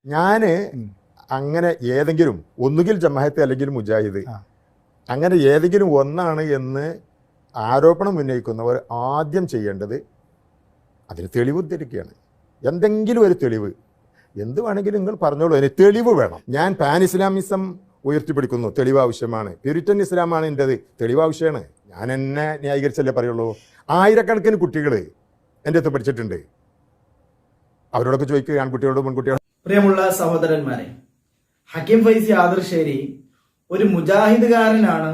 ഞാൻ അങ്ങനെ ഏതെങ്കിലും ഒന്നുകിൽ ജമാഅത്ത് അല്ലെങ്കിൽ മുജാഹിദ് അങ്ങനെ ഏതെങ്കിലും ഒന്നാണ് എന്ന് ആരോപണം ഉന്നയിക്കുന്നവർ ആദ്യം ചെയ്യേണ്ടത് അതിന് തെളിവ് ഉദ്ധരിക്കുകയാണ്. എന്തെങ്കിലും ഒരു തെളിവ്, എന്ത് വേണമെങ്കിലും നിങ്ങൾ പറഞ്ഞോളൂ, അതിന് തെളിവ് വേണം. ഞാൻ പാൻ ഇസ്ലാമിസം ഉയർത്തിപ്പിടിക്കുന്നു, തെളിവ് ആവശ്യമാണ്. പ്യൂരിറ്റൻ ഇസ്ലാമാണ് എൻ്റെത്, തെളിവ് ആവശ്യമാണ്. ഞാൻ എന്നെ ന്യായീകരിച്ചല്ലേ പറയുള്ളൂ. ആയിരക്കണക്കിന് കുട്ടികൾ എൻ്റെ അടുത്ത് പഠിച്ചിട്ടുണ്ട്. അവരോടൊക്കെ ചോദിക്കുക, ആൺകുട്ടികളോട് പെൺകുട്ടികളോട്. പ്രിയമുള്ള സഹോദരന്മാരെ, ഹക്കീം ഫൈസി ആദർശേരി ഒരു മുജാഹിദുകാരനാണ്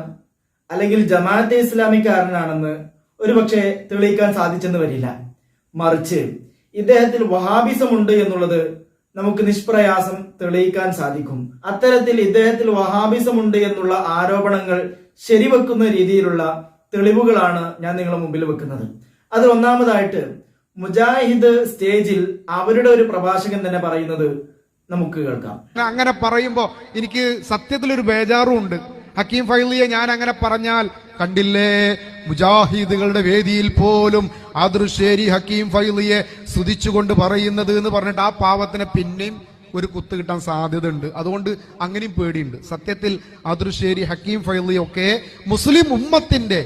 അല്ലെങ്കിൽ ജമാഅത്തെ ഇസ്ലാമിക്കാരനാണെന്ന് ഒരുപക്ഷെ തെളിയിക്കാൻ സാധിച്ചെന്ന് വരില്ല. മറിച്ച് ഇദ്ദേഹത്തിൽ വഹാബിസം ഉണ്ട് എന്നുള്ളത് നമുക്ക് നിഷ്പ്രയാസം തെളിയിക്കാൻ സാധിക്കും. അത്തരത്തിൽ ഇദ്ദേഹത്തിൽ വഹാബിസം ഉണ്ട് എന്നുള്ള ആരോപണങ്ങൾ ശരിവെക്കുന്ന രീതിയിലുള്ള തെളിവുകളാണ് ഞാൻ നിങ്ങളുടെ മുമ്പിൽ വെക്കുന്നത്. അതിൽ ഒന്നാമതായിട്ട് മുജാഹിദ് സ്റ്റേജിൽ അവരുടെ ഒരു പ്രഭാഷകൻ തന്നെ പറയുന്നത് നമുക്ക് കേൾക്കാം. അങ്ങനെ പറയുമ്പോ എനിക്ക് സത്യത്തിലൊരു ബേജാറും ഉണ്ട്. ഹക്കീം ഫൈലിയെ ഞാൻ അങ്ങനെ പറഞ്ഞാൽ കണ്ടില്ലേ, മുജാഹിദുകളുടെ വേദിയിൽ പോലും ആദർശേരി ഹക്കീം ഫൈലിയെ സ്തുതിച്ചുകൊണ്ട് പറയുന്നത് എന്ന് പറഞ്ഞിട്ട് ആ പാവത്തിന് പിന്നെയും ഒരു കുത്ത് കിട്ടാൻ സാധ്യതയുണ്ട്. അതുകൊണ്ട് അങ്ങനെയും പേടിയുണ്ട്. സത്യത്തിൽ ആദർശേരി ഹക്കീം ഫൈലിയൊക്കെ മുസ്ലിം ഉമ്മത്തിന്റെ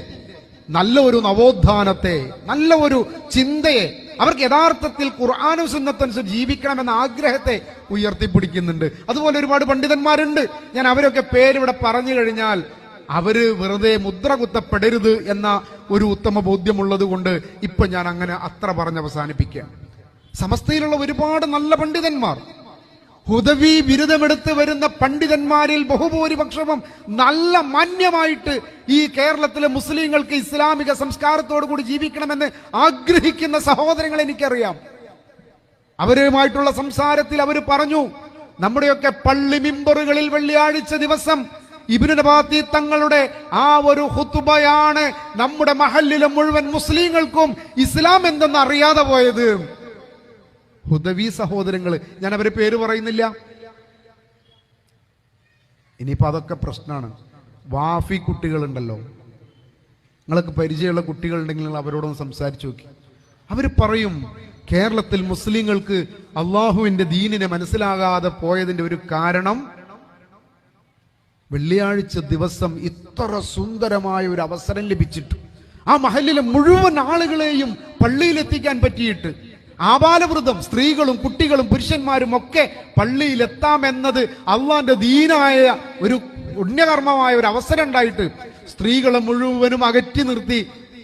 നല്ല ഒരു നവോത്ഥാനത്തെ, നല്ല ഒരു ചിന്തയെ, അവർക്ക് യഥാർത്ഥത്തിൽ ഖുർആനും സുന്നത്തനുസരിച്ച് ജീവിക്കണമെന്ന ആഗ്രഹത്തെ ഉയർത്തിപ്പിടിക്കുന്നുണ്ട്. അതുപോലെ ഒരുപാട് പണ്ഡിതന്മാരുണ്ട്. ഞാൻ അവരൊക്കെ പേരിവിടെ പറഞ്ഞു കഴിഞ്ഞാൽ അവര് വെറുതെ മുദ്ര കുത്തപ്പെടരുത് എന്ന ഒരു ഉത്തമ ബോധ്യമുള്ളത് കൊണ്ട് ഇപ്പൊ ഞാൻ അങ്ങനെ അത്ര പറഞ്ഞ് അവസാനിപ്പിക്കുകയാണ്. സമസ്തയിലുള്ള ഒരുപാട് നല്ല പണ്ഡിതന്മാർ, ഹുദവി ബിരുദമെടുത്ത് വരുന്ന പണ്ഡിതന്മാരിൽ ബഹുഭൂരിപക്ഷവും നല്ല മാന്യമായിട്ട് ഈ കേരളത്തിലെ മുസ്ലിങ്ങൾക്ക് ഇസ്ലാമിക സംസ്കാരത്തോടു കൂടി ജീവിക്കണമെന്ന് ആഗ്രഹിക്കുന്ന സഹോദരങ്ങൾ എനിക്കറിയാം. അവരുമായിട്ടുള്ള സംസാരത്തിൽ അവർ പറഞ്ഞു, നമ്മുടെയൊക്കെ പള്ളി മിമ്പറുകളിൽ വെള്ളിയാഴ്ച ദിവസം ഇബ്നു നബാത്തി തങ്ങളുടെ ആ ഒരു ഖുതുബയാണ് നമ്മുടെ മഹല്ലിലെ മുഴുവൻ മുസ്ലിങ്ങൾക്കും ഇസ്ലാം എന്തെന്ന് അറിയാതെ പോയത്. ഹുദവി സഹോദരങ്ങള്, ഞാൻ അവരെ പേര് പറയുന്നില്ല. ഇനിയിപ്പോ അതൊക്കെ പ്രശ്നമാണ്. വാഫി കുട്ടികളുണ്ടല്ലോ, നിങ്ങൾക്ക് പരിചയമുള്ള കുട്ടികളുണ്ടെങ്കിൽ നിങ്ങൾ അവരോടൊന്ന് സംസാരിച്ചു നോക്കി. അവര് പറയും, കേരളത്തിൽ മുസ്ലിങ്ങൾക്ക് അള്ളാഹുവിന്റെ ദീനിനെ മനസ്സിലാകാതെ പോയതിന്റെ ഒരു കാരണം വെള്ളിയാഴ്ച ദിവസം ഇത്ര സുന്ദരമായ ഒരു അവസരം ലഭിച്ചിട്ട് ആ മഹല്ലിലെ മുഴുവൻ ആളുകളെയും പള്ളിയിലെത്തിക്കാൻ പറ്റിയിട്ട് ആബാലവൃതം, സ്ത്രീകളും കുട്ടികളും പുരുഷന്മാരും ഒക്കെ പള്ളിയിലെത്താമെന്നത് അള്ളാന്റെ ദീനായ ഒരു പുണ്യകർമ്മമായ ഒരു അവസരം ഉണ്ടായിട്ട് സ്ത്രീകളെ മുഴുവനും അകറ്റി നിർത്തി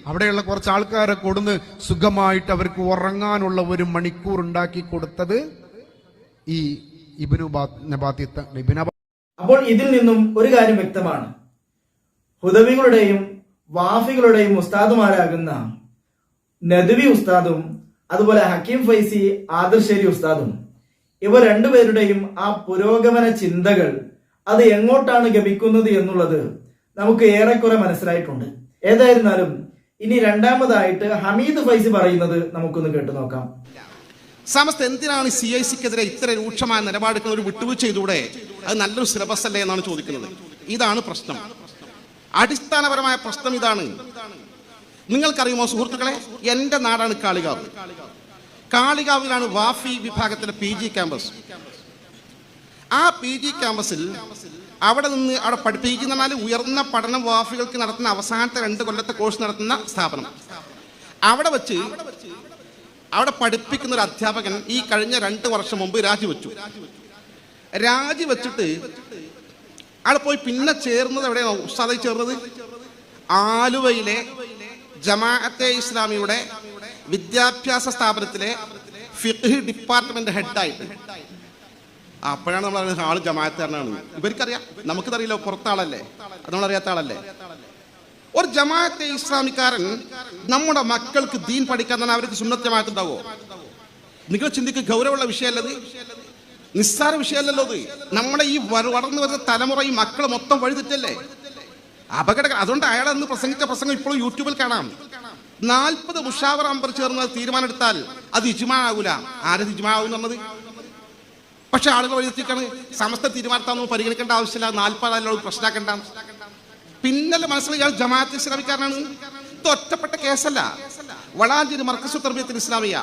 അവിടെയുള്ള കുറച്ച് ആൾക്കാരെ കൊടുന്ന് സുഖമായിട്ട് അവർക്ക് ഉറങ്ങാനുള്ള ഒരു മണിക്കൂർ ഉണ്ടാക്കി കൊടുത്തത് ഈ ഇബ്നു നബാത്തി. അപ്പോൾ ഇതിൽ നിന്നും ഒരു കാര്യം വ്യക്തമാണ്, ഹുദവികളുടെയും വാഫികളുടെയും ഉസ്താദുമാരാകുന്ന നദ്വി ഉസ്താദും അതുപോലെ ഹക്കീം ഫൈസി ആദർശേരി ഉസ്താദും ഇവർ രണ്ടുപേരുടെയും ആ പുരോഗമന ചിന്തകൾ അത് എങ്ങോട്ടാണ് ഗമിക്കുന്നത് എന്നുള്ളത് നമുക്ക് ഏറെക്കുറെ മനസ്സിലായിട്ടുണ്ട്. ഏതായിരുന്നാലും ഇനി രണ്ടാമതായിട്ട് ഹമീദ് ഫൈസി പറയുന്നത് നമുക്കൊന്ന് കേട്ടു നോക്കാം. സമസ്ത എന്തിനാണ് CIC-ക്കെതിരെ ഇത്ര രൂക്ഷമായ നിലപാടെടുക്കുന്ന ഒരു വിട്ടുവീഴ്ച ചെയ്തൂടെ? അത് നല്ലൊരു സിലബസ് അല്ലേ എന്നാണ് ചോദിക്കുന്നത്. ഇതാണ് പ്രശ്നം. അടിസ്ഥാനപരമായ പ്രശ്നം ഇതാണ്. നിങ്ങൾക്കറിയുമോ സുഹൃത്തുക്കളെ, എൻ്റെ നാടാണ് കാളികാവ്. കാളികാവിലാണ് വാഫി വിഭാഗത്തിലെ PG ക്യാമ്പസ്. ആ PG ക്യാമ്പസിൽ അവിടെ നിന്ന് PG എന്ന് പറഞ്ഞാൽ ഉയർന്ന പഠനം വാഫികൾക്ക് നടത്തുന്ന അവസാനത്തെ 2 കൊല്ലത്തെ കോഴ്സ് നടത്തുന്ന സ്ഥാപനം. അവിടെ വെച്ച് അവിടെ പഠിപ്പിക്കുന്ന ഒരു അധ്യാപകൻ ഈ കഴിഞ്ഞ 2 വർഷം മുമ്പ് രാജിവെച്ചു. രാജിവെച്ചിട്ട് അവിടെ പോയി പിന്നെ ചേർന്നത് എവിടെയാണോ ഉസ്താദായി ചേർന്നത്? ആലുവയിലെ ജമാഅത്തെ ഇസ്ലാമിയുടെ വിദ്യാഭ്യാസ സ്ഥാപനത്തിലെ ഫിഖ് ഡിപ്പാർട്ട്മെന്റ് ഹെഡായിട്ട്. അപ്പോഴാണ് നമ്മൾ പറയുന്നത് ആള് ജമാഅത്തുകാരനാണ്. ഇവർക്കറിയാം, നമുക്കറിയില്ല, പുറത്താളല്ലേ, നമ്മളറിയാത്ത ആളല്ലേ. ഒരു ജമാഅത്തെ ഇസ്ലാമിക്കാരൻ നമ്മുടെ മക്കൾക്ക് ദീൻ പഠിക്കാൻ തന്നെ അവർക്ക് സുന്നത്ത് ജമാഅത്ത് ഉണ്ടാവോ? നിങ്ങൾ ചിന്തിക്കുക, ഗൗരവമുള്ള വിഷയമല്ലത്, നിസ്സാര വിഷയമല്ലല്ലോ അത്. നമ്മുടെ ഈ വളർന്നു വരുന്ന തലമുറ, ഈ മക്കൾ മൊത്തം വഴിതെറ്റല്ലേ, അപകടം. അതുകൊണ്ട് അയാൾ അന്ന് പ്രസംഗിച്ച പ്രസംഗം ഇപ്പോഴും യൂട്യൂബിൽ കാണാം. 40 മുഷാവറ അമ്പർ ചേർന്ന് തീരുമാനം എടുത്താൽ അത് ഇജ്മാ ആകൂല. ആരത് ഇജ്മാ ആവും എന്നത്? പക്ഷെ ആളുകൾ വഴിതെറ്റിക്കാണ്. സമസ്ത തീരുമാനത്താണെന്ന് പരിഗണിക്കേണ്ട ആവശ്യമില്ല, 40 ആളുകൾ പ്രശ്നമാക്കണ്ട. പിന്നല്ലേ മനസ്സിലായി ഇയാൾ ജമാഅത്തെ ഇസ്ലാമിക്കാരനാണ്. ഇത് ഒറ്റപ്പെട്ട കേസല്ല. വളാഞ്ചേരി മർക്കസു തർബിയത്തുൽ ഇസ്ലാമിയ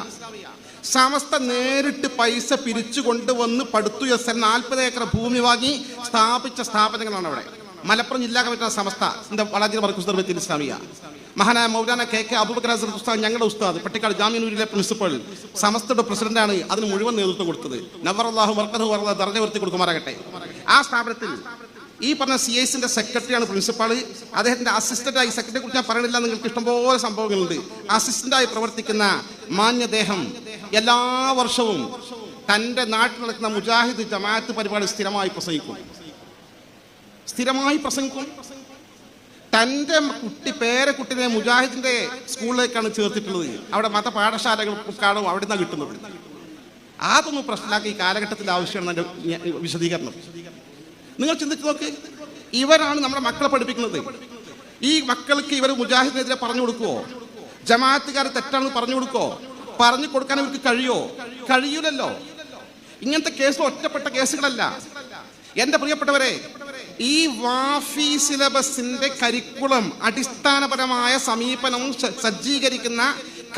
സമസ്ത നേരിട്ട് പൈസ പിരിച്ചു കൊണ്ടുവന്ന് പടുത്തുയർത്തൽ 40 ഏക്കർ ഭൂമി വാങ്ങി സ്ഥാപിച്ച സ്ഥാപനങ്ങളാണ് അവിടെ. മലപ്പുറം ജില്ലാ കമ്മിറ്റിയുടെ സമസ്ത വളാഞ്ചേരി മർക്കസ് ദർവത്തിൽ ഇസ്ലാമിയ, മഹാനായ മൗലാന കെ അബൂബക്കർ അസ്ഹർ ഉസ്താദ്, ഞങ്ങളുടെ ഉസ്താദ് പട്ടിക്കാട് ജാമിഅനൂരിലെ പ്രിൻസിപ്പൽ, സമസ്തയുടെ പ്രസിഡന്റാണ് അതിന് മുഴുവൻ നേതൃത്വം കൊടുത്തത്. നവറല്ലാഹു മർക്കദഹു വറദ ദർജ ഉയർത്തി കൊടുക്കുമാറാകട്ടെ. ആ സ്ഥാപനത്തിൽ ഈ പറഞ്ഞ CISന്റെ സെക്രട്ടറിയാണ് പ്രിൻസിപ്പാൾ. അദ്ദേഹത്തിന്റെ അസിസ്റ്റന്റായി, സെക്രട്ടറിയെ കുറിച്ച് ഞാൻ പറയണില്ല, നിങ്ങൾക്ക് ഇഷ്ടംപോലെ സംഭവങ്ങളുണ്ട്. അസിസ്റ്റന്റായി പ്രവർത്തിക്കുന്ന മാന്യദേഹം എല്ലാ വർഷവും തൻ്റെ നാട്ടിൽ നടക്കുന്ന മുജാഹിദ് ജമാഅത്ത് പരിപാടി സ്ഥിരമായി പ്രസംഗിക്കും. തൻ്റെ പേരക്കുട്ടിനെ മുജാഹിദിന്റെ സ്കൂളിലേക്കാണ് ചേർത്തിട്ടുള്ളത്. അവിടെ മത പാഠശാലകൾക്കാണോ അവിടെ നിന്നാണ് കിട്ടുന്നത്. അതൊന്നും പ്രശ്നമാക്കി ഈ കാലഘട്ടത്തിൽ ആവശ്യമാണ് എൻ്റെ വിശദീകരണം. നിങ്ങൾ ചിന്തിച്ചു നോക്ക്, ഇവരാണ് നമ്മുടെ മക്കളെ പഠിപ്പിക്കുന്നത്. ഈ മക്കൾക്ക് ഇവർ മുജാഹിദിനെതിരെ പറഞ്ഞു കൊടുക്കുവോ? ജമാഅത്തുകാർ തെറ്റാണെന്ന് പറഞ്ഞു കൊടുക്കോ? പറഞ്ഞു കൊടുക്കാൻ ഇവർക്ക് കഴിയൂലല്ലോ. ഇങ്ങനത്തെ കേസ് ഒറ്റപ്പെട്ട കേസുകളല്ല. എൻ്റെ പ്രിയപ്പെട്ടവരെ, ഈ വാഫി സിലബസിന്റെ കരിക്കുളം അടിസ്ഥാനപരമായ സമീപനം സജ്ജീകരിക്കുന്ന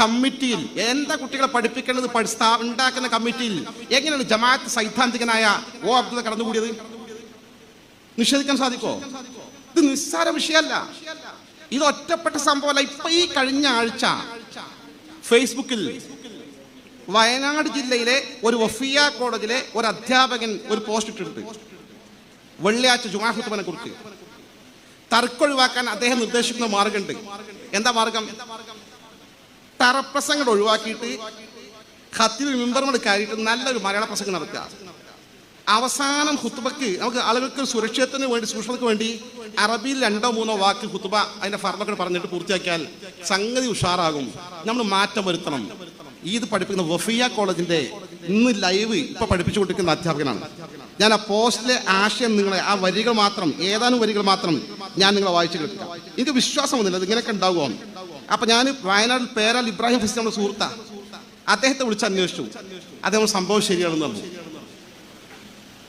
കമ്മിറ്റിയിൽ എന്താ കുട്ടികളെ പഠിപ്പിക്കേണ്ടത് ഉണ്ടാക്കുന്ന കമ്മിറ്റിയിൽ എങ്ങനെയാണ് ജമാഅത്ത് സൈദ്ധാന്തികനായ അബ്ദുള്ള കടന്നുകൂടിയത്? നിഷേധിക്കാൻ സാധിക്കോ? ഇത് നിസ്സാര വിഷയമല്ല. ഇത് ഒറ്റപ്പെട്ട സംഭവമല്ല. ഇപ്പൊ ഈ കഴിഞ്ഞ ആഴ്ച ഫേസ്ബുക്കിൽ വയനാട് ജില്ലയിലെ ഒരു വഫിയ കോളേജിലെ ഒരു അധ്യാപകൻ ഒരു പോസ്റ്റ് ഇട്ടിട്ടുണ്ട്. വെള്ളിയാഴ്ച ജുമാ ഖുത്ബയെ കുറിച്ച് തർക്കൊഴിവാക്കാൻ അദ്ദേഹം നിർദ്ദേശിക്കുന്ന മാർഗമുണ്ട്. എന്താ മാർഗം? തറപ്രസംഗം ഒഴിവാക്കിയിട്ട് ഖത്തീബ് മിമ്പറിനോട് കയറിയിട്ട് നല്ലൊരു മലയാള പ്രസംഗം നടത്തുക. അവസാനം ഖുത്ബക്ക് നമുക്ക് ആളുകൾക്ക് സുരക്ഷിതത്തിന് വേണ്ടി, സൂക്ഷ്മതയ്ക്ക് വേണ്ടി അറബിയിൽ 2-3 വാക്ക് ഖുത്ബ അതിന്റെ ഫർദൊക്കെ പറഞ്ഞിട്ട് പൂർത്തിയാക്കിയാൽ സംഗതി ഉഷാറാകും. നമ്മൾ മാറ്റം വരുത്തണം. ഇത് പഠിപ്പിക്കുന്ന വഫിയ കോളേജിന്റെ ഇന്ന് ലൈവ് ഇപ്പൊ പഠിപ്പിച്ചുകൊണ്ടിരിക്കുന്ന അധ്യാപകനാണ്. ഞാൻ ആ പോസ്റ്റിലെ ആശയം നിങ്ങളെ ആ വരികൾ മാത്രം, ഏതാനും വരികൾ മാത്രം ഞാൻ നിങ്ങളെ വായിച്ചു കേൾക്കാം. എനിക്ക് വിശ്വാസമൊന്നുമില്ല ഇത് ഇങ്ങനെയൊക്കെ ഉണ്ടാകുമോ. അപ്പൊ ഞാൻ വയനാട്ടിൽ പേരാൽ ഇബ്രാഹിം ഫൈസി നമ്മുടെ സുഹൃത്താ, അദ്ദേഹത്തെ വിളിച്ച് അന്വേഷിച്ചു. അദ്ദേഹം സംഭവം ശരിയാണെന്ന് പറഞ്ഞു.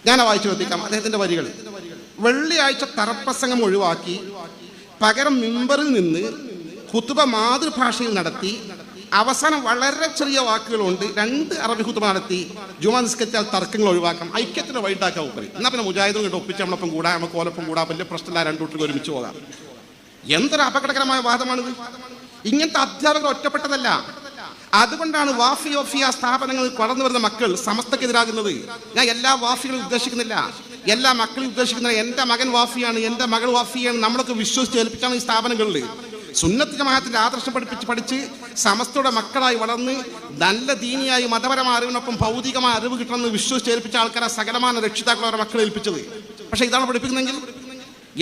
ഞാൻ വായിച്ചു കേൾപ്പിക്കാം അദ്ദേഹത്തിന്റെ വരികൾ. വെള്ളിയാഴ്ച തറപ്രസംഗം ഒഴിവാക്കി പകരം മിമ്പറിൽ നിന്ന് ഖുത്ബ മാതൃഭാഷയിൽ നടത്തി അവസാനം വളരെ ചെറിയ വാക്കുകളുണ്ട് 2 അറബി ഖുത്ബ നടത്തി ജുമാ നിസ്കരിച്ചാൽ തർക്കങ്ങൾ ഒഴിവാക്കാം, ഐക്യത്തിന് വൈകിട്ടാക്കാൻ ഉപരി. എന്നാ പിന്നെ മുജാഹിദും കൊണ്ട് ഒപ്പിച്ച് നമ്മളൊപ്പം കൂടാ, നമുക്ക് ഓലപ്പം കൂടാ, വലിയ പ്രശ്നമില്ല, 2 കൂട്ടർക്ക് ഒരുമിച്ച് പോകാം. എന്തൊരു അപകടകരമായ വാദമാണിത്. ഇങ്ങനത്തെ അധ്യാപകർ ഒറ്റപ്പെട്ടതല്ല. അതുകൊണ്ടാണ് വാഫിയ സ്ഥാപനങ്ങളിൽ വളർന്നു വരുന്ന മക്കൾ സമസ്തക്കെതിരാകുന്നത്. ഞാൻ എല്ലാ വാഫികളും ഉദ്ദേശിക്കുന്നില്ല, എല്ലാ മക്കളും ഉദ്ദേശിക്കുന്നില്ല. എൻ്റെ മകൻ വാഫിയാണ്, എൻ്റെ മകൾ വാഫിയാണ്, നമ്മളൊക്കെ വിശ്വസിച്ച് ഏൽപ്പിച്ചാണ് ഈ സ്ഥാപനങ്ങളിൽ. സുന്നത്ത് ജമാഅത്തിന്റെ ആദർശം പഠിച്ച് സമസ്തയുടെ മക്കളായി വളർന്ന് നല്ല ദീനിയായി മതപരമായ അറിവിനൊപ്പം ഭൗതികമായ അറിവ് കിട്ടണമെന്ന് വിശ്വസിച്ച് ഏൽപ്പിച്ച ആൾക്കാരെ സകലമായ രക്ഷിതാക്കൾ അവരുടെ മക്കളെ ഏൽപ്പിച്ചത്. പക്ഷെ ഇതാണ് പഠിപ്പിക്കുന്നെങ്കിൽ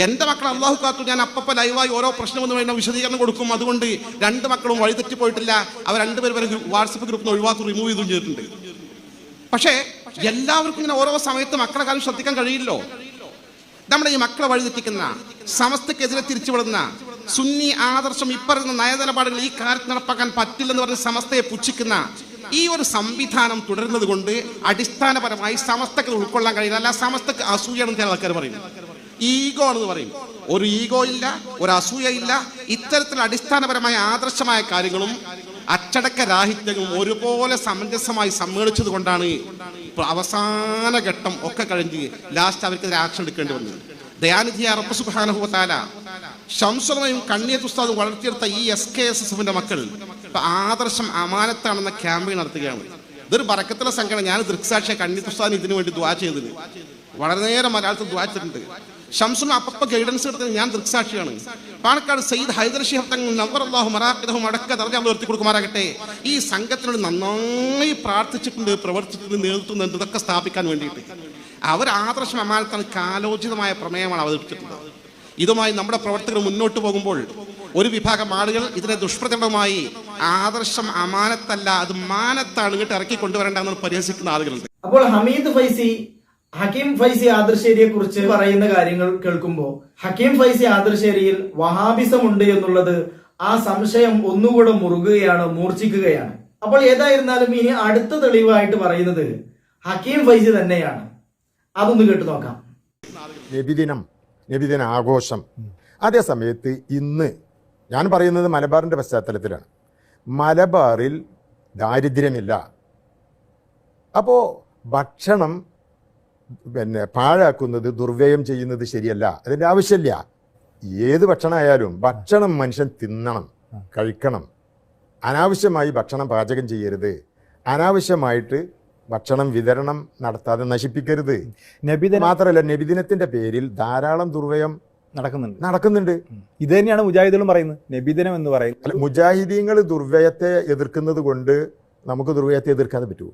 എൻ്റെ മക്കൾ അള്ളാഹു കാത്തു, ഞാൻ അപ്പപ്പോൾ ലൈവായി ഓരോ പ്രശ്നമെന്ന് വേണ്ട വിശദീകരണം കൊടുക്കും. അതുകൊണ്ട് 2 മക്കളും വഴിതെറ്റി പോയിട്ടില്ല. അവർ 2 പേരും വാട്സപ്പ് ഗ്രൂപ്പിൽ നിന്ന് ഒഴിവാക്കി റിമൂവ് ചെയ്തും ചെയ്തിട്ടുണ്ട്. പക്ഷേ എല്ലാവർക്കും ഇങ്ങനെ ഓരോ സമയത്ത് മക്കളെ കാര്യം ശ്രദ്ധിക്കാൻ കഴിയില്ലോ. നമ്മുടെ ഈ മക്കളെ വഴിതെറ്റിക്കുന്ന, സമസ്തക്കെതിരെ തിരിച്ചുവിടുന്ന, സുന്നി ആദർശം ഇപ്പറയുന്ന നയനിലപാടുകൾ ഈ കാര്യത്തിൽ നടപ്പാക്കാൻ പറ്റില്ലെന്ന് പറഞ്ഞ് സമസ്തയെ പുച്ഛിക്കുന്ന ഈ ഒരു സംവിധാനം തുടരുന്നത് കൊണ്ട് അടിസ്ഥാനപരമായി സമസ്തക്ക് ഉൾക്കൊള്ളാൻ കഴിയില്ല. അല്ല, സമസ്തക്ക് അസൂയാണെന്ന് ചില ആൾക്കാർ പറയും. ഈഗോ ആണെന്ന് പറയും. ഒരു ഈഗോ ഇല്ല, ഒരു അസൂയ ഇല്ല. ഇത്തരത്തിൽ അടിസ്ഥാനപരമായ ആദർശമായ കാര്യങ്ങളും അച്ചടക്ക രാഹിത്യങ്ങളും ഒരുപോലെ സമഞ്ജസമായി സമ്മേളിച്ചത് കൊണ്ടാണ് അവസാന ഘട്ടം ഒക്കെ കഴിഞ്ഞ് ലാസ്റ്റ് അവർക്കെതിരെ ആക്ഷൻ എടുക്കേണ്ടി വന്നത്. ദയാനിധിയായ റബ്ബ് സുബ്ഹാനഹു വ തആല ശംസുലമയും കണ്ണിയത്ത് ഉസ്താദും വളർത്തിയെടുത്ത ഈ SKSSFന്റെ മക്കൾ ഇപ്പൊ ആദർശം അമാനത്താണെന്ന ക്യാമ്പയിൻ നടത്തുകയാണ്. ഇതൊരു ബറക്കത്തുള്ള സംഘടന. ഞാൻ ദൃക്സാക്ഷിയെ കണ്ണിയത്ത് ഉസ്താദിന് ഇതിനു വേണ്ടി ദുആ ചെയ്തതിന് വളരെ നേരം മലയാളത്തിൽ ദുആ ചെയ്തിട്ടുണ്ട്. ഷംസുൽ അപ്പ ഗൈഡൻസ് എടുത്തത് ഞാൻ ദൃക്സാക്ഷിയാണ്. പാണക്കാട് സയ്യിദ് ഹൈദർ ശിഹാബ് തങ്ങൾ നവ്വറല്ലാഹു മറാഖിദഹു അടക്ക ദർജ ഉയർത്തി കൊടുക്കുമാറാകട്ടെ. ഈ സംഘത്തിനോട് നന്നായി പ്രാർത്ഥിച്ചിട്ടുണ്ട്, പ്രവർത്തിച്ചിട്ടുണ്ട്, നേതൃത്വം ഇതൊക്കെ സ്ഥാപിക്കാൻ വേണ്ടിയിട്ട്. അവർ ആദർശം അമാനത്താണ്, കാലോചിതമായ പ്രമേയമാണ് അവതരിപ്പിച്ചിട്ടുള്ളത്. ഇതുമായി നമ്മുടെ പ്രവർത്തകർ മുന്നോട്ട് പോകുമ്പോൾ ഒരു വിഭാഗം ആളുകൾ ഇതിനെ ദുഷ്പ്രചരണമായി ആദർശം അമാനത്തല്ല, അത് മാനത്താണ്, ഇങ്ങോട്ട് ഇറക്കി കൊണ്ടുവരേണ്ടെന്ന് പരിഹസിക്കുന്ന ആളുകളുണ്ട്. അപ്പോൾ ഹക്കീം ഫൈസി ആദർശേരിയെ കുറിച്ച് പറയുന്ന കാര്യങ്ങൾ കേൾക്കുമ്പോൾ ഹക്കീം ഫൈസി ആദർശേരിയിൽ വഹാബിസം ഉണ്ട് എന്നുള്ളത് ആ സംശയം ഒന്നുകൂടെ മൂർച്ഛിക്കുകയാണ്. അപ്പോൾ ഏതായിരുന്നാലും ഇനി അടുത്ത തെളിവായിട്ട് പറയുന്നത് ഹക്കീം ഫൈസി തന്നെയാണ്. അതൊന്ന് കേട്ടു നോക്കാം. നബിദിന ആഘോഷം. അതേ സമയത്ത് ഇന്ന് ഞാൻ പറയുന്നത് മലബാറിന്റെ പശ്ചാത്തലത്തിലാണ്. മലബാറിൽ ദാരിദ്ര്യമില്ല, അപ്പോൾ ഭക്ഷണം പാഴാക്കുന്നത്, ദുർവ്യയം ചെയ്യുന്നത് ശരിയല്ല, അതിൻ്റെ ആവശ്യമില്ല. ഏത് ഭക്ഷണമായാലും ഭക്ഷണം മനുഷ്യൻ തിന്നണം, കഴിക്കണം. അനാവശ്യമായി ഭക്ഷണം പാചകം ചെയ്യരുത്, അനാവശ്യമായിട്ട് ഭക്ഷണം വിതരണം നടത്താതെ നശിപ്പിക്കരുത്. മാത്രമല്ല, നബിദിനത്തിൻ്റെ പേരിൽ ധാരാളം ദുർവ്യയം നടക്കുന്നുണ്ട്. ഇത് തന്നെയാണ് മുജാഹിദുകളും പറയുന്നത്, നബിദിനം എന്ന് പറയുന്നത്. അല്ല, മുജാഹിദീങ്ങൾ ദുർവ്യയത്തെ എതിർക്കുന്നത് കൊണ്ട് നമുക്ക് ദുർവ്യയത്തെ എതിർക്കാതെ പറ്റുമോ?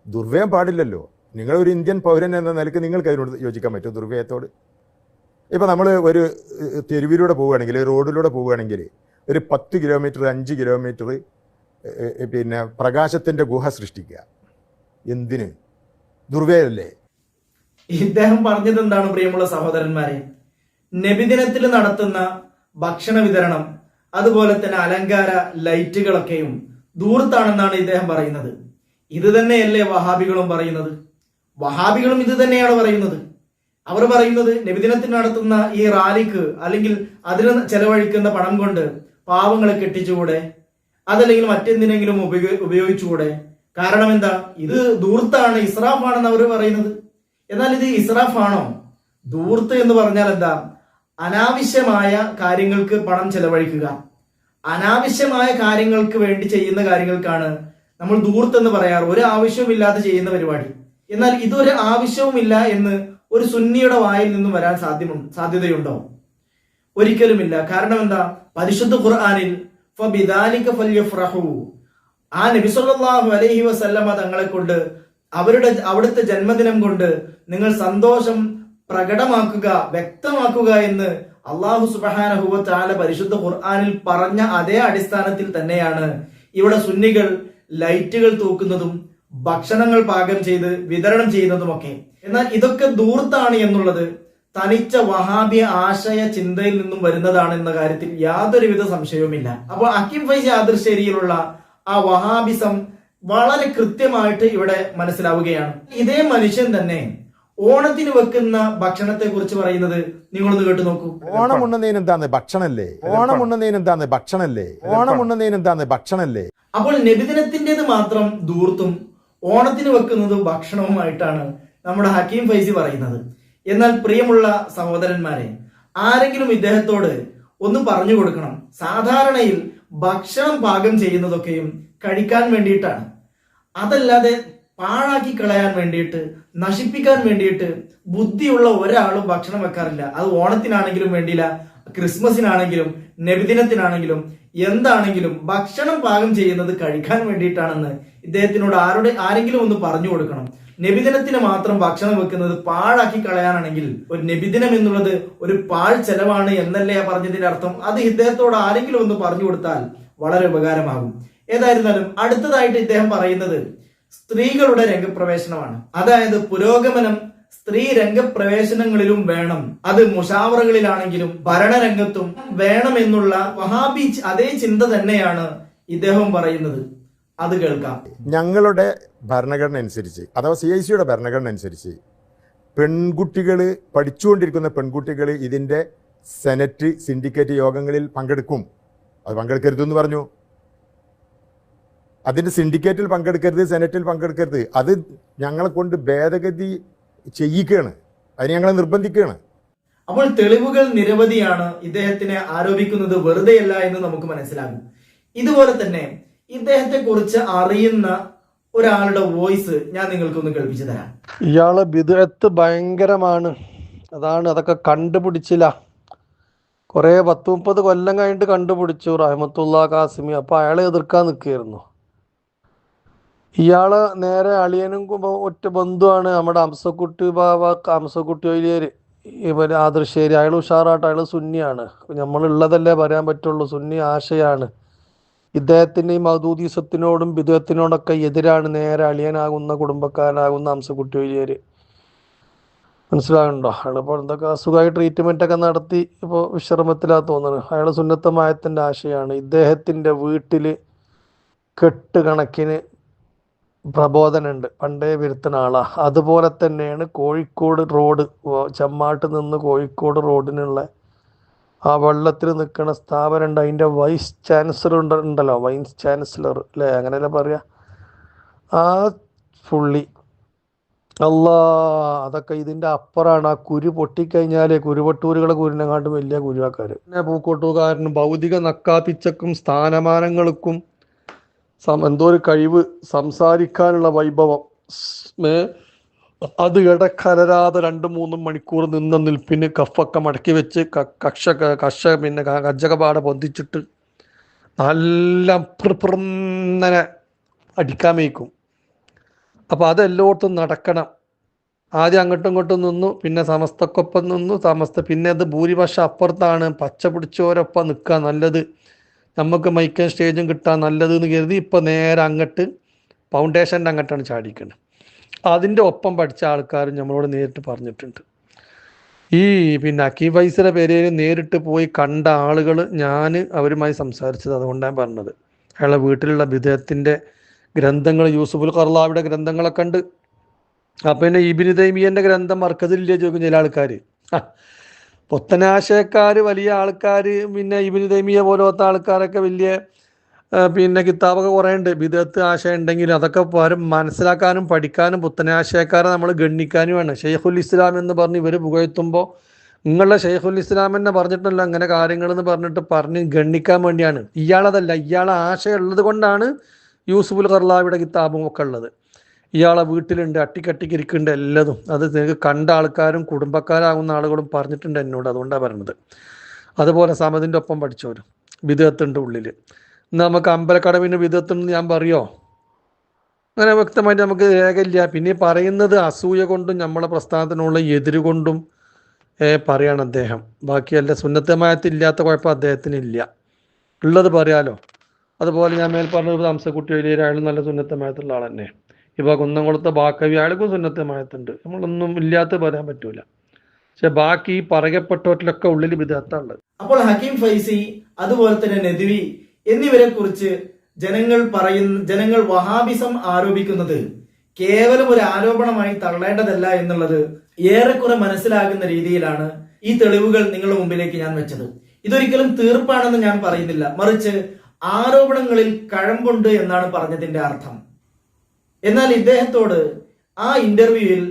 ദുർവ്യയം പാടില്ലല്ലോ. നിങ്ങളൊരു ഇന്ത്യൻ പൗരൻ എന്ന നിലയ്ക്ക് നിങ്ങൾക്ക് അതിനോട് യോജിക്കാൻ പറ്റുമോ ദുർവ്യയത്തോട്? ഇപ്പോൾ നമ്മൾ ഒരു തെരുവിലൂടെ പോവുകയാണെങ്കിൽ, റോഡിലൂടെ പോവുകയാണെങ്കിൽ ഒരു 10 കിലോമീറ്റർ 5 കിലോമീറ്റർ പ്രകാശത്തിൻ്റെ ഗുഹ സൃഷ്ടിക്കുക. എന്തിന്? ദുർവ്യയല്ലേ? ഇദ്ദേഹം പറഞ്ഞത് എന്താണ് പ്രിയമുള്ള സഹോദരന്മാരെ? നബിദിനത്തിൽ നടത്തുന്ന ഭക്ഷണ വിതരണം, അതുപോലെ തന്നെ അലങ്കാര ലൈറ്റുകളൊക്കെയും ദൂർത്താണെന്നാണ് ഇദ്ദേഹം പറയുന്നത്. ഇത് തന്നെയല്ലേ വഹാബികളും പറയുന്നത്? വഹാബികളും ഇത് തന്നെയാണ് പറയുന്നത്. അവർ പറയുന്നത് നബിദിനത്തിന് നടത്തുന്ന ഈ റാലിക്ക് അല്ലെങ്കിൽ അതിന് ചെലവഴിക്കുന്ന പണം കൊണ്ട് പാവങ്ങളെ കെട്ടിച്ചുകൂടെ, അതല്ലെങ്കിൽ മറ്റെന്തിനെങ്കിലും ഉപയോഗിച്ചുകൂടെ? കാരണം എന്താ? ഇത് ദൂർത്താണ്, ഇസ്രാഫാണെന്ന് അവർ പറയുന്നത്. എന്നാൽ ഇത് ഇസ്രാഫാണോ? ദൂർത്ത് എന്ന് പറഞ്ഞാൽ എന്താ? അനാവശ്യമായ കാര്യങ്ങൾക്ക് പണം ചെലവഴിക്കുക. അനാവശ്യമായ കാര്യങ്ങൾക്ക് വേണ്ടി ചെയ്യുന്ന കാര്യങ്ങൾക്കാണ് നമ്മൾ ദൂർത്ത് എന്ന് പറയാറ്, ഒരു ആവശ്യവുമില്ലാതെ ചെയ്യുന്ന പരിപാടി. എന്നാൽ ഇതൊരു ആവശ്യവുമില്ല എന്ന് ഒരു സുന്നിയുടെ വായിൽ നിന്നും വരാൻ സാധ്യതയുണ്ടോ? ഒരിക്കലുമില്ല. കാരണം എന്താ? പരിശുദ്ധ ഖുർആനിൽ ഫബിദാലിക ഫല്യഫ്റഹു, ആ നബി സല്ലല്ലാഹു അലൈഹി വസല്ലമ തങ്ങളെ കൊണ്ട് അവിടുത്തെ ജന്മദിനം കൊണ്ട് നിങ്ങൾ സന്തോഷം പ്രകടമാക്കുക, വ്യക്തമാക്കുക എന്ന് അല്ലാഹു സുബ്ഹാനഹു വ തആല പരിശുദ്ധ ഖുർആനിൽ പറഞ്ഞ അതേ അടിസ്ഥാനത്തിൽ തന്നെയാണ് ഇവിടെ സുന്നികൾ ലൈറ്റുകൾ തൂക്കുന്നതും ഭക്ഷണങ്ങൾ പാകം ചെയ്ത് വിതരണം ചെയ്യുന്നതുമൊക്കെ. എന്നാൽ ഇതൊക്കെ ദൂർത്താണ് എന്നുള്ളത് തനിച്ച വഹാബിയ ആശയ ചിന്തയിൽ നിന്നും വരുന്നതാണ് എന്ന കാര്യത്തിൽ യാതൊരുവിധ സംശയവുമില്ല. അപ്പോൾ ഹക്കീം ഫൈസി ആദിർശേരിയിലുള്ള ആ വഹാബിസം വളരെ കൃത്യമായിട്ട് ഇവിടെ മനസ്സിലാവുകയാണ്. ഇതേ മനുഷ്യൻ തന്നെ ഓണത്തിന് വെക്കുന്ന ഭക്ഷണത്തെ കുറിച്ച് പറയുന്നത് നിങ്ങളൊന്ന് കേട്ടു നോക്കൂ. ഓണം ഉണ്ണുന്നതിന് എന്താന്ന് ഭക്ഷണല്ലേ? ഓണം ഉണ്ണുന്നതിന് എന്താന്ന് ഭക്ഷണല്ലേ? ഓണം ഉണ്ണുന്നതിന് എന്താന്ന് ഭക്ഷണല്ലേ? അപ്പോൾ നബിദിനത്തിൻ്റെത് മാത്രം ദൂർത്തും ഓണത്തിന് വെക്കുന്നത് ഭക്ഷണവുമായിട്ടാണ് നമ്മുടെ ഹക്കീം ഫൈസി പറയുന്നത്. എന്നാൽ പ്രിയമുള്ള സഹോദരന്മാരെ, ആരെങ്കിലും ഇദ്ദേഹത്തോട് ഒന്ന് പറഞ്ഞു കൊടുക്കണം. സാധാരണയിൽ ഭക്ഷണം പാകം ചെയ്യുന്നതൊക്കെയും കഴിക്കാൻ വേണ്ടിയിട്ടാണ്, അതല്ലാതെ പാഴാക്കി കളയാൻ വേണ്ടിയിട്ട്, നശിപ്പിക്കാൻ വേണ്ടിയിട്ട് ബുദ്ധിയുള്ള ഒരാളും ഭക്ഷണം വെക്കാറില്ല. അത് ഓണത്തിനാണെങ്കിലും വേണ്ടിയില്ല, ക്രിസ്മസിനാണെങ്കിലും നബിദിനത്തിനാണെങ്കിലും എന്താണെങ്കിലും ഭക്ഷണം പാകം ചെയ്യുന്നത് കഴിക്കാൻ വേണ്ടിയിട്ടാണെന്ന് ഇദ്ദേഹത്തിനോട് ആരെങ്കിലും ഒന്ന് പറഞ്ഞു കൊടുക്കണം. നബിദിനത്തിന് മാത്രം ഭക്ഷണം വെക്കുന്നത് പാഴാക്കി കളയാനാണെങ്കിൽ ഒരു നബിദിനം എന്നുള്ളത് ഒരു പാഴ് ചെലവാണ് എന്നല്ലേ പറഞ്ഞതിന്റെ അർത്ഥം? അത് ഇദ്ദേഹത്തോട് ആരെങ്കിലും ഒന്ന് പറഞ്ഞു കൊടുത്താൽ വളരെ ഉപകാരമാകും. ഏതായിരുന്നാലും അടുത്തതായിട്ട് ഇദ്ദേഹം പറയുന്നത് സ്ത്രീകളുടെ രംഗപ്രവേശനമാണ്. അതായത് പുരോഗമനം സ്ത്രീ രംഗപ്രവേശനങ്ങളിലും വേണം, അത് മുഷാവറകളിലാണെങ്കിലും ഭരണരംഗത്തും വേണമെന്നുള്ള വഹാബി അതേ ചിന്ത തന്നെയാണ് ഇദ്ദേഹം പറയുന്നത്. അത് കേൾക്കാം. ഞങ്ങളുടെ ഭരണഘടന അനുസരിച്ച്, അഥവാ CIC-യുടെ ഭരണഘടന അനുസരിച്ച് പെൺകുട്ടികൾ, പഠിച്ചുകൊണ്ടിരിക്കുന്ന പെൺകുട്ടികൾ ഇതിൻ്റെ സെനറ്റ്, സിൻഡിക്കേറ്റ് യോഗങ്ങളിൽ പങ്കെടുക്കും. അത് പങ്കെടുക്കരുതെന്ന് പറഞ്ഞു. അതിൻ്റെ സിൻഡിക്കേറ്റിൽ പങ്കെടുക്കരുത്, സെനറ്റിൽ പങ്കെടുക്കരുത്. അത് ഞങ്ങളെ കൊണ്ട് ഭേദഗതി ചെയ്യിക്കുകയാണ്, അതിന് ഞങ്ങളെ നിർബന്ധിക്കുകയാണ്. അപ്പോൾ തെളിവുകൾ നിരവധിയാണ്. ഇദ്ദേഹത്തിനെ ആരോപിക്കുന്നത് വെറുതെയല്ല എന്ന് നമുക്ക് മനസ്സിലാകും. ഇതുപോലെ തന്നെ ഇദ്ദേഹത്തെ കുറിച്ച് അറിയുന്ന ഒരാളുടെ വോയിസ് ഞാൻ നിങ്ങൾക്കൊന്ന് കേൾപ്പിച്ചു തരാം. ഇയാള് ബിദ്അത്ത് ഭയങ്കരമാണ്, അതൊക്കെ കണ്ടുപിടിച്ചില്ല. കുറെ 10-30 കൊല്ലം കഴിഞ്ഞിട്ട് കണ്ടുപിടിച്ചു റഹ്മത്തുള്ള കാസിമി. അപ്പൊ അയാളെ എതിർക്കാൻ നിൽക്കുകയായിരുന്നു. ഇയാള് നേരെ അളിയനും ഒറ്റ ബന്ധുവാണ് നമ്മുടെ അംസക്കുട്ടി വലിയൊരു ഇവര് ആദർശേരി. അയാൾ ഉഷാറായിട്ട്, അയാൾ സുന്നിയാണ്. നമ്മളുള്ളതല്ലേ പറയാൻ പറ്റുള്ളൂ. സുന്നി ആശയാണ്. ഇദ്ദേഹത്തിന്റെ ഈ മൗദൂദീസത്തിനോടും ബിദ്അത്തിനോടൊക്കെ എതിരാണ് നേരെ അളിയനാകുന്ന കുടുംബക്കാരനാകുന്ന അംസക്കുട്ടി വലിയൊരു. മനസ്സിലാകുന്നുണ്ടോ? അയാളിപ്പോൾ എന്തൊക്കെ അസുഖമായി ട്രീറ്റ്മെന്റ് ഒക്കെ നടത്തി ഇപ്പോൾ വിശ്രമത്തിലാ തോന്നുന്നത്. അയാൾ സുന്നത്തമായത്തിന്റെ ആശയാണ്. ഇദ്ദേഹത്തിന്റെ വീട്ടില് കെട്ടുകണക്കിന് പ്രബോധനുണ്ട്, പണ്ടേ വരുത്തുന്ന ആളാ. അതുപോലെ തന്നെയാണ് കോഴിക്കോട് റോഡ്, ചെമ്മാട്ട് നിന്ന് കോഴിക്കോട് റോഡിനുള്ള ആ വെള്ളത്തിൽ നിൽക്കുന്ന സ്ഥാപനം ഉണ്ട്. അതിൻ്റെ വൈസ് ചാൻസലർ ഉണ്ടല്ലോ, വൈസ് ചാൻസലർ അല്ലേ, അങ്ങനെയല്ലേ പറയാ. ആ ഫുള്ളി. അല്ലാ, അതൊക്കെ ഇതിൻ്റെ അപ്പുറമാണ്. ആ കുരു പൊട്ടിക്കഴിഞ്ഞാൽ കുരുവട്ടൂരുകളെ കുരുനെങ്ങാണ്ടും വലിയ കുരുവാക്കാർ. പിന്നെ പൂക്കോട്ടുകാരന് ഭൗതിക നക്കാപ്പിച്ചക്കും സ്ഥാനമാനങ്ങൾക്കും എന്തോ ഒരു കഴിവ്, സംസാരിക്കാനുള്ള വൈഭവം, അത് ഇടക്കലരാതെ 2-3 മണിക്കൂർ നിന്ന നിൽപ്പിന് കഫൊക്കെ മടക്കി വെച്ച് പിന്നെ കജ്ജകപാടെ പൊന്തിച്ചിട്ട് നല്ല പ്രിപ്രന്നെ അടിക്കാൻ വയ്ക്കും. അപ്പോൾ അതെല്ലായിടത്തും നടക്കണം. ആദ്യം അങ്ങോട്ടും ഇങ്ങോട്ടും നിന്നു, പിന്നെ സമസ്തക്കൊപ്പം നിന്നു, പിന്നെ അത് ഭൂരിപക്ഷം അപ്പുറത്താണ്, പച്ച പിടിച്ചോരൊപ്പം നിൽക്കുക നല്ലത്, നമുക്ക് മൈക്കും സ്റ്റേജും കിട്ടാൻ നല്ലത് എന്ന് കരുതി ഇപ്പം നേരെ അങ്ങോട്ട് ഫൗണ്ടേഷൻ്റെ അങ്ങോട്ടാണ് ചാടിക്കുന്നത്. അതിൻ്റെ ഒപ്പം പഠിച്ച ആൾക്കാരും നമ്മളോട് നേരിട്ട് പറഞ്ഞിട്ടുണ്ട്. ഈ പിന്നെ ഹക്കീം ഫൈസിയുടെ പേരിൽ നേരിട്ട് പോയി കണ്ട ആളുകൾ, ഞാൻ അവരുമായി സംസാരിച്ചത് അതുകൊണ്ടാണ് പറഞ്ഞത്. അയാളെ വീട്ടിലുള്ള ബിദഅത്തിൻ്റെ ഗ്രന്ഥങ്ങൾ, യൂസുഫുൽ ഖർളാവിയുടെ ഗ്രന്ഥങ്ങളൊക്കെ ഉണ്ട്. അപ്പം പിന്നെ ഇബ്നു തൈമിയ്യൻ്റെ ഗ്രന്ഥം മർക്കസിലില്ലേ ചോദിക്കും ചില ആൾക്കാർ. പുത്തനാശയക്കാർ, വലിയ ആൾക്കാർ, പിന്നെ ഇബ്നു തൈമിയ്യ പോലത്തെ ആൾക്കാരൊക്കെ വലിയ പിന്നെ കിതാബൊക്കെ കുറേ ഉണ്ട്. ബിദഅത്ത് ആശയം ഉണ്ടെങ്കിലും അതൊക്കെ മനസ്സിലാക്കാനും പഠിക്കാനും പുത്തനാശയക്കാരെ നമ്മൾ ഗണ്ണിക്കാനുമാണ്. ഷെയ്ഖുൽ ഇസ്ലാം എന്ന് പറഞ്ഞ് ഇവർ പുകഴ്ത്തുമ്പോൾ നിങ്ങളുടെ ഷെയ്ഖുൽ ഇസ്ലാം തന്നെ പറഞ്ഞിട്ടല്ലോ അങ്ങനെ കാര്യങ്ങളെന്ന് പറഞ്ഞ് ഗണ്ണിക്കാൻ വേണ്ടിയാണ്. ഇയാളതല്ല, ഇയാളെ ആശയം ഉള്ളത് കൊണ്ടാണ് യൂസുഫുൽ ഖർളാവിയുടെ കിതാബും ഒക്കെ ഉള്ളത്. ഇയാളെ വീട്ടിലുണ്ട്, അട്ടിക്കട്ടിക്കിരിക്കുന്നുണ്ട് എല്ലാതും. അത് നിങ്ങൾക്ക് കണ്ട ആൾക്കാരും കുടുംബക്കാരാകുന്ന ആളുകളും പറഞ്ഞിട്ടുണ്ട് എന്നോട്, അതുകൊണ്ടാണ് പറഞ്ഞത്. അതുപോലെ സമദിൻ്റെ ഒപ്പം പഠിച്ചവരും ബിദഅത്തുണ്ട് ഉള്ളിൽ. നമുക്ക് അമ്പലക്കടവിന് ബിദഅത്തുണ്ടെന്ന് ഞാൻ പറയുമോ? അങ്ങനെ വ്യക്തമായിട്ട് നമുക്ക് രേഖയില്ല. പിന്നെ പറയുന്നത് അസൂയ കൊണ്ടും നമ്മളെ പ്രസ്ഥാനത്തിനുള്ള എതിരുകൊണ്ടും പറയാണ് അദ്ദേഹം. ബാക്കിയല്ല, സുന്നത്തമായത്തില്ലാത്ത കുഴപ്പം അദ്ദേഹത്തിനില്ല, ഉള്ളത് പറയാലോ. അതുപോലെ ഞാൻ മേൽ പറഞ്ഞ ഹംസക്കുട്ടി വലിയ അയാൾ നല്ല സുന്നത്തമായത്തുള്ള ആൾ തന്നെ. ഇപ്പോൾ കുന്നംകുളത്തെ ബാക്കവി, അയാൾക്കും സുന്നത്തമായത്തുണ്ട്, നമ്മളൊന്നും ഇല്ലാത്ത പറയാൻ പറ്റൂല. പക്ഷെ ബാക്കി പറയപ്പെട്ടവരിലൊക്കെ ഉള്ളിൽ ബിദഅത്താണ്. അപ്പോൾ ഹക്കീം ഫൈസി അതുപോലെ തന്നെ നദ്വി എന്നിവരെ കുറിച്ച് ജനങ്ങൾ വഹാബിസം ആരോപിക്കുന്നത് കേവലം ഒരു ആരോപണമായി തള്ളേണ്ടതല്ല എന്നുള്ളത് ഏറെക്കുറെ മനസ്സിലാകുന്ന രീതിയിലാണ് ഈ തെളിവുകൾ നിങ്ങളുടെ മുമ്പിലേക്ക് ഞാൻ വെച്ചത്. ഇതൊരിക്കലും തീർപ്പാണെന്ന് ഞാൻ പറയുന്നില്ല, മറിച്ച് ആരോപണങ്ങളിൽ കഴമ്പുണ്ട് എന്നാണ് പറഞ്ഞതിന്റെ അർത്ഥം. എന്നാൽ ഇദ്ദേഹത്തോട് ആ ഇന്റർവ്യൂവിൽ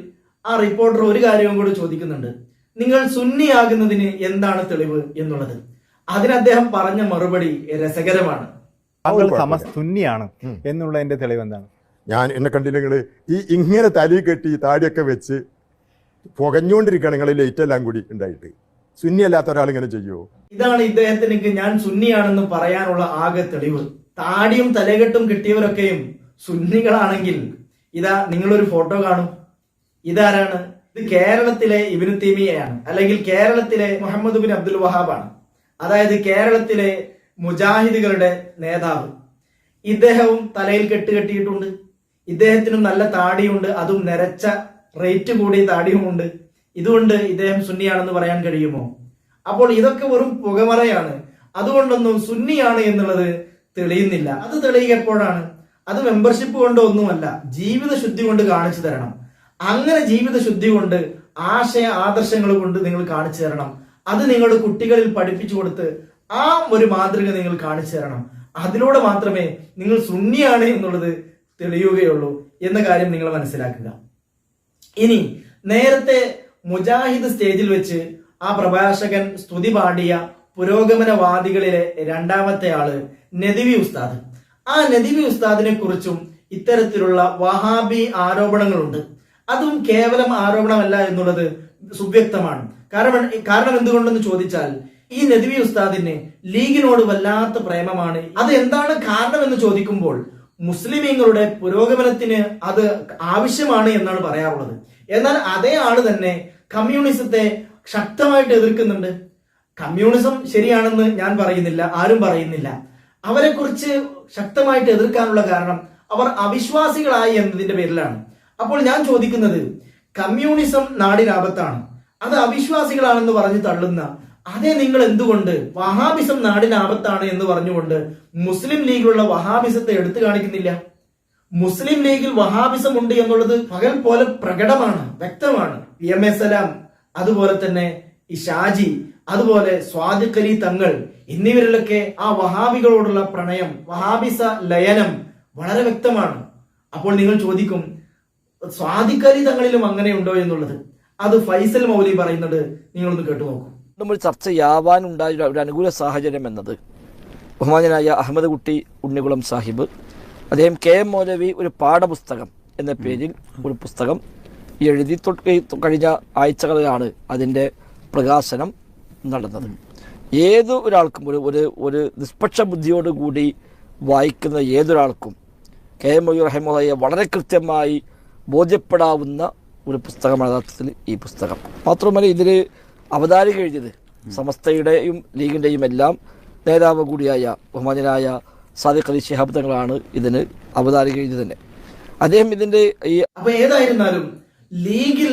ആ റിപ്പോർട്ടർ ഒരു കാര്യവും കൂടി ചോദിക്കുന്നുണ്ട്, നിങ്ങൾ സുന്നിയാകുന്നതിന് എന്താണ് തെളിവ് എന്നുള്ളത്. അതിന് അദ്ദേഹം പറഞ്ഞ മറുപടി രസകരമാണ്. സുന്നിയാണ് എന്നുള്ളതിന്റെ തെളിവ് എന്താണ്? ഞാൻ എന്നെ കണ്ടില്ലെങ്കിൽ ഇങ്ങനെ തലി കെട്ടി താടിയൊക്കെ വെച്ച് പുകഞ്ഞുകൊണ്ടിരിക്കുകയാണ് നിങ്ങൾ ലൈറ്റ് എല്ലാം കൂടി ഉണ്ടായിട്ട്. സുന്നി അല്ലാത്ത ഒരാൾ ഇങ്ങനെ ചെയ്യുമോ? ഇതാണ് ഇദ്ദേഹത്തിന് ഞാൻ സുന്നിയാണെന്ന് പറയാനുള്ള ആകെ തെളിവ്. താടിയും തലകെട്ടും കിട്ടിയവരൊക്കെയും സുന്നികളാണെങ്കിൽ ഇതാ നിങ്ങളൊരു ഫോട്ടോ കാണും. ഇതാരാണ്? ഇത് കേരളത്തിലെ ഇബ്നു തൈമിയ്യയാണ്, അല്ലെങ്കിൽ കേരളത്തിലെ മുഹമ്മദ് ബിൻ അബ്ദുൽ വഹാബാണ്. അതായത് കേരളത്തിലെ മുജാഹിദുകളുടെ നേതാവ്. ഇദ്ദേഹവും തലയിൽ കെട്ടിയിട്ടുണ്ട്. ഇദ്ദേഹത്തിനും നല്ല താടിയുണ്ട്, അതും നിരച്ച റേറ്റ് കൂടിയ താടിയുമുണ്ട്. ഇതുകൊണ്ട് ഇദ്ദേഹം സുന്നിയാണെന്ന് പറയാൻ കഴിയുമോ? അപ്പോൾ ഇതൊക്കെ വെറും പുകമറയാണ്. അതുകൊണ്ടൊന്നും സുന്നിയാണ് എന്നുള്ളത് തെളിയുന്നില്ല. അത് തെളിയുക എപ്പോഴാണ്? അത് മെമ്പർഷിപ്പ് കൊണ്ടോ ഒന്നുമല്ല, ജീവിത ശുദ്ധി കൊണ്ട് കാണിച്ചു തരണം. അങ്ങനെ ജീവിത ശുദ്ധി കൊണ്ട്, ആദർശങ്ങൾ കൊണ്ട് നിങ്ങൾ കാണിച്ചു തരണം. അത് നിങ്ങളുടെ കുട്ടികളിൽ പഠിപ്പിച്ചു കൊടുത്ത് ആ ഒരു മാതൃക നിങ്ങൾ കാണിച്ചു തരണം. അതിലൂടെ മാത്രമേ നിങ്ങൾ സുന്നിയാണ് എന്നുള്ളത് തെളിയുകയുള്ളൂ എന്ന കാര്യം നിങ്ങൾ മനസ്സിലാക്കുക. ഇനി നേരത്തെ മുജാഹിദ് സ്റ്റേജിൽ വെച്ച് ആ പ്രഭാഷകൻ സ്തുതി പാടിയ പുരോഗമനവാദികളിലെ രണ്ടാമത്തെ ആള് നദ്വി ഉസ്താദ്. ആ നദ്വി ഉസ്താദിനെ കുറിച്ചും ഇത്തരത്തിലുള്ള വഹാബി ആരോപണങ്ങളുണ്ട്. അതും കേവലം ആരോപണമല്ല എന്നുള്ളത് സുവ്യക്തമാണ്. കാരണം എന്തുകൊണ്ടെന്ന് ചോദിച്ചാൽ ഈ നദ്വി ഉസ്താദിന് ലീഗിനോട് വല്ലാത്ത പ്രേമമാണ്. അത് എന്താണ് കാരണം എന്ന് ചോദിക്കുമ്പോൾ മുസ്ലിമീങ്ങളുടെ പുരോഗമനത്തിന് അത് ആവശ്യമാണ് എന്നാണ് പറയാറുള്ളത്. എന്നാൽ അതേ ആള് തന്നെ കമ്മ്യൂണിസത്തെ ശക്തമായിട്ട് എതിർക്കുന്നുണ്ട്. കമ്മ്യൂണിസം ശരിയാണെന്ന് ഞാൻ പറയുന്നില്ല, ആരും പറയുന്നില്ല. അവരെ കുറിച്ച് ശക്തമായിട്ട് എതിർക്കാനുള്ള കാരണം അവർ അവിശ്വാസികളായി എന്നതിന്റെ പേരിലാണ്. അപ്പോൾ ഞാൻ ചോദിക്കുന്നത്, കമ്മ്യൂണിസം നാടിനാപത്താണ്, അത് അവിശ്വാസികളാണെന്ന് പറഞ്ഞ് തള്ളുന്ന അതേ നിങ്ങൾ എന്തുകൊണ്ട് വഹാബിസം നാടിനാപത്താണ് എന്ന് പറഞ്ഞുകൊണ്ട് മുസ്ലിം ലീഗിലുള്ള വഹാബിസത്തെ എടുത്തു കാണിക്കുന്നില്ല? മുസ്ലിം ലീഗിൽ വഹാബിസം ഉണ്ട് എന്നുള്ളത് പകൽ പോലെ പ്രകടമാണ്, വ്യക്തമാണ്. PMA സലാം, അതുപോലെ തന്നെ ഈ ഷാജി, അതുപോലെ സ്വാദിഖ് അലി തങ്ങൾ എന്നിവരിലൊക്കെ ആ വഹാബികളോടുള്ള പ്രണയം, വഹാബിസ ലയനം വളരെ വ്യക്തമാണ്. അപ്പോൾ നിങ്ങൾ ചോദിക്കും, സ്വാദിഖലി തങ്ങളിലും അങ്ങനെയുണ്ടോ എന്നുള്ളത് അത് ഫൈസൽ മൗലവി പറയുന്നത് നിങ്ങളൊന്ന് കേട്ടു നോക്കൂ. നമ്മൾ ചർച്ചയാവാനുണ്ടായ ഒരു അനുകൂല സാഹചര്യം എന്നത് ബഹുമാനനായ അഹമ്മദ് കുട്ടി ഉണ്ണികുളം സാഹിബ് അദ്ദേഹം KM മൗലവി ഒരു പാഠപുസ്തകം എന്ന പേരിൽ ഒരു പുസ്തകം എഴുതി കഴിഞ്ഞ ആഴ്ചകളിലാണ് അതിൻ്റെ പ്രകാശനം നടന്നത്. ഏത് ഒരാൾക്കും ഒരു നിഷ്പക്ഷ ബുദ്ധിയോടുകൂടി വായിക്കുന്ന ഏതൊരാൾക്കും KM മൗലവി റഹിമഹുള്ളയെ വളരെ കൃത്യമായി ബോധ്യപ്പെടാവുന്ന ഒരു പുസ്തകമാണ് യഥാർത്ഥത്തിൽ ഈ പുസ്തകം. മാത്രമല്ല ഇതിൽ അവതാരിക എഴുതിയത് സമസ്തയുടെയും ലീഗിൻ്റെയും എല്ലാം നേതാവ് കൂടിയായ ബഹുമാന്യനായ സാദിഖ് അലി ശിഹാബ് തങ്ങളാണ് ഇതിന് അവതാരിക എഴുതിയത് തന്നെ. അദ്ദേഹം ഇതിൻ്റെ ഈ അപ്പൊ ഏതായിരുന്നാലും ലീഗിൽ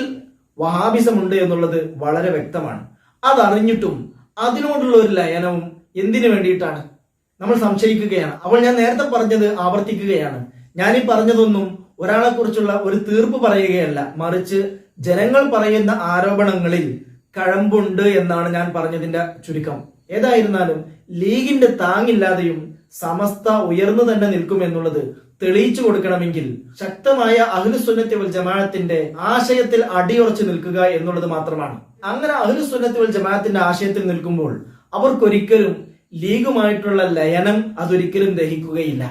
വഹാബിസം ഉണ്ട് എന്നുള്ളത് വളരെ വ്യക്തമാണ്. അതറിഞ്ഞിട്ടും അതിനോടുള്ള ഒരു ലയനവും എന്തിനു വേണ്ടിയിട്ടാണ് നമ്മൾ സംശയിക്കുകയാണ്. അപ്പോൾ ഞാൻ നേരത്തെ പറഞ്ഞത് ആവർത്തിക്കുകയാണ്. ഞാനീ പറഞ്ഞതൊന്നും ഒരാളെ കുറിച്ചുള്ള ഒരു തീർപ്പ് പറയുകയല്ല, മറിച്ച് ജനങ്ങൾ പറയുന്ന ആരോപണങ്ങളിൽ കഴമ്പുണ്ട് എന്നാണ് ഞാൻ പറഞ്ഞതിന്റെ ചുരുക്കം. ഏതായിരുന്നാലും ലീഗിന്റെ താങ്ങില്ലാതെയും സമസ്ത ഉയർന്നു തന്നെ നിൽക്കും എന്നുള്ളത് തെളിയിച്ചു കൊടുക്കണമെങ്കിൽ ശക്തമായ അഹ്ലുസുന്നത്തി വൽ ജമാഅത്തിന്റെ ആശയത്തിൽ അടിയുറച്ചു നിൽക്കുക എന്നുള്ളത് മാത്രമാണ്. അങ്ങനെ അഹ്ലുസുന്നത്തി വൽ ജമാഅത്തിന്റെ ആശയത്തിൽ നിൽക്കുമ്പോൾ അവർക്കൊരിക്കലും ലീഗുമായിട്ടുള്ള ലയനം അതൊരിക്കലും ദഹിക്കുകയില്ല.